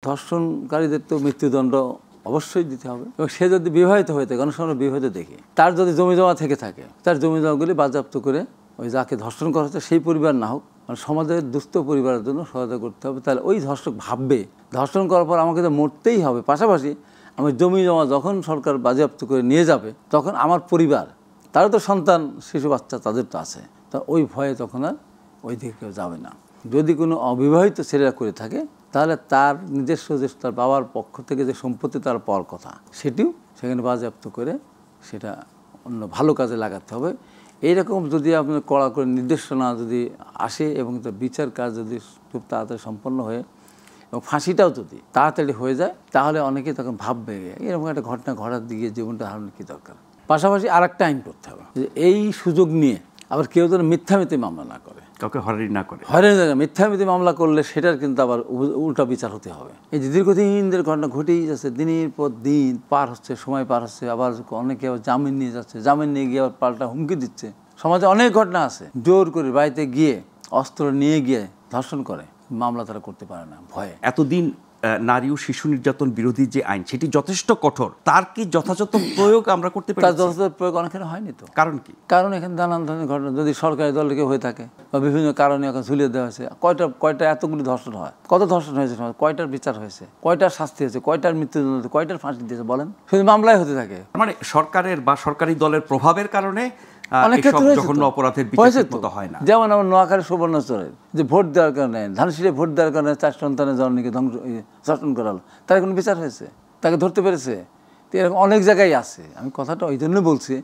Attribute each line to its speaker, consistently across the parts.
Speaker 1: ধর্ষণকারীদের তো মৃত্যুদণ্ড অবশ্যই দিতে হবে এবং সে যদি বিবাহিত হয়ে থাকে, অনেক সময় বিবাহিত দেখি, তার যদি জমি জমা থেকে থাকে, তার জমি জমাগুলি বাজেয়াপ্ত করে ওই যাকে ধর্ষণ করা হচ্ছে সেই পরিবার না হোক, মানে সমাজের দুস্থ পরিবারের জন্য সহায়তা করতে হবে। তাহলে ওই ধর্ষক ভাববে ধর্ষণ করার পর আমাকে তো মরতেই হবে, পাশাপাশি আমি জমি জমা যখন সরকার বাজেয়াপ্ত করে নিয়ে যাবে তখন আমার পরিবার, তারও তো সন্তান শিশু বাচ্চা তাদের তো আছে, তা ওই ভয়ে তখন আর ওই দিকে কেউ যাবে না। যদি কোনো অবিবাহিত ছেলেরা করে থাকে তাহলে তার নিজস্ব যে তার বাবার পক্ষ থেকে যে সম্পত্তি তার পাওয়ার কথা সেটিও সেখানে বাজেয়াপ্ত করে সেটা অন্য ভালো কাজে লাগাতে হবে। এইরকম যদি আপনার কড়া করে নির্দেশনা যদি আসে এবং তার বিচার কাজ যদি খুব তাড়াতাড়ি সম্পন্ন হয়ে এবং ফাঁসিটাও যদি তাড়াতাড়ি হয়ে যায় তাহলে অনেকে তখন ভাববে এরকম একটা ঘটনা ঘটার দিকে জীবনটা হারানোর কী দরকার। পাশাপাশি আর একটা আইন করতে হবে যে এই সুযোগ নিয়ে আবার কেউ যেন মিথ্যামিথ্যে মামলা না করে,
Speaker 2: কাউকে হয়রানি না করে।
Speaker 1: হয়রানি মিথ্যামিথ্যে মামলা করলে সেটার কিন্তু আবার উল্টা বিচার হতে হবে। এই যে দীর্ঘদিনের ঘটনা ঘটেই যাচ্ছে, দিনের পর দিন পার হচ্ছে, সময় পার হচ্ছে, আবার অনেকে আবার জামিন নিয়ে যাচ্ছে, জামিন নিয়ে গিয়ে আবার পাল্টা হুমকি দিচ্ছে। সমাজে অনেক ঘটনা আছে, জোর করে বাড়িতে গিয়ে অস্ত্র নিয়ে গিয়ে ধর্ষণ করে, মামলা তারা করতে পারে না ভয়ে।
Speaker 2: এতদিন নারী ও শিশু নির্যাতন বিরোধী যে আইন সেটি যথেষ্ট কঠোর, তার কি যথাযথ প্রয়োগ আমরা করতে পারি?
Speaker 1: তার যথাযথ প্রয়োগ অনেকখানে হয়নি তো।
Speaker 2: কারণ কি?
Speaker 1: কারণ এখানে নানান ধরনের ঘটনা যদি সরকারি দল থেকে হয়ে থাকে বা বিভিন্ন কারণে এখন ঝুলিয়ে দেওয়া হয়েছে, কয়টা এতগুলি ধর্ষণ হয়, কত ধর্ষণ হয়েছে সমাজ, কয়টার বিচার হয়েছে, কয়টার শাস্তি হয়েছে, কয়টার মৃত্যুদণ্ড হয়েছে, কয়টার ফাঁসি দিয়েছে বলেন? শুধু মামলাই হতে থাকে।
Speaker 2: মানে সরকারের বা সরকারি দলের প্রভাবের কারণে
Speaker 1: অনেক ক্ষেত্রে
Speaker 2: জঘন্য অপরাধের বিচার মতো হয় না।
Speaker 1: যেমন আমার নোয়াখালী সুবর্ণচরের যে ভোট দেওয়ার কারণে, ধানসিঁড়ে ভোট দেওয়ার কারণে 4 সন্তানের জননীকে ধর্ষণ করা হলো, তার কোনো বিচার হয়েছে? তাকে ধরতে পেরেছে? তো এরকম অনেক জায়গায় আছে। আমি কথাটা ওই জন্য বলছি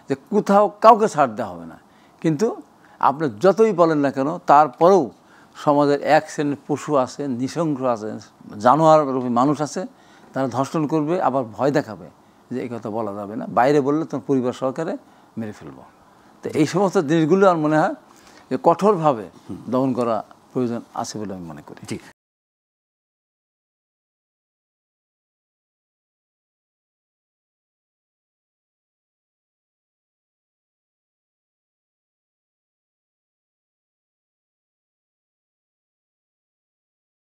Speaker 1: যে কোথাও কাউকে ছাড় দেওয়া হবে না, কিন্তু আপনি যতই বলেন না কেন তারপরেও সমাজের এক শ্রেণীর পশু আছে, নৃশংস আছে, জানোয়ার রূপী মানুষ আছে, তারা ধর্ষণ করবে আবার ভয় দেখাবে যে এই কথা বলা যাবে না, বাইরে বললে তোমার পরিবার সহকারে মেরে ফেলবো। তো এই সমস্ত জিনিসগুলো আমার মনে হয় যে কঠোরভাবে দমন করা প্রয়োজন আছে বলে আমি মনে করি।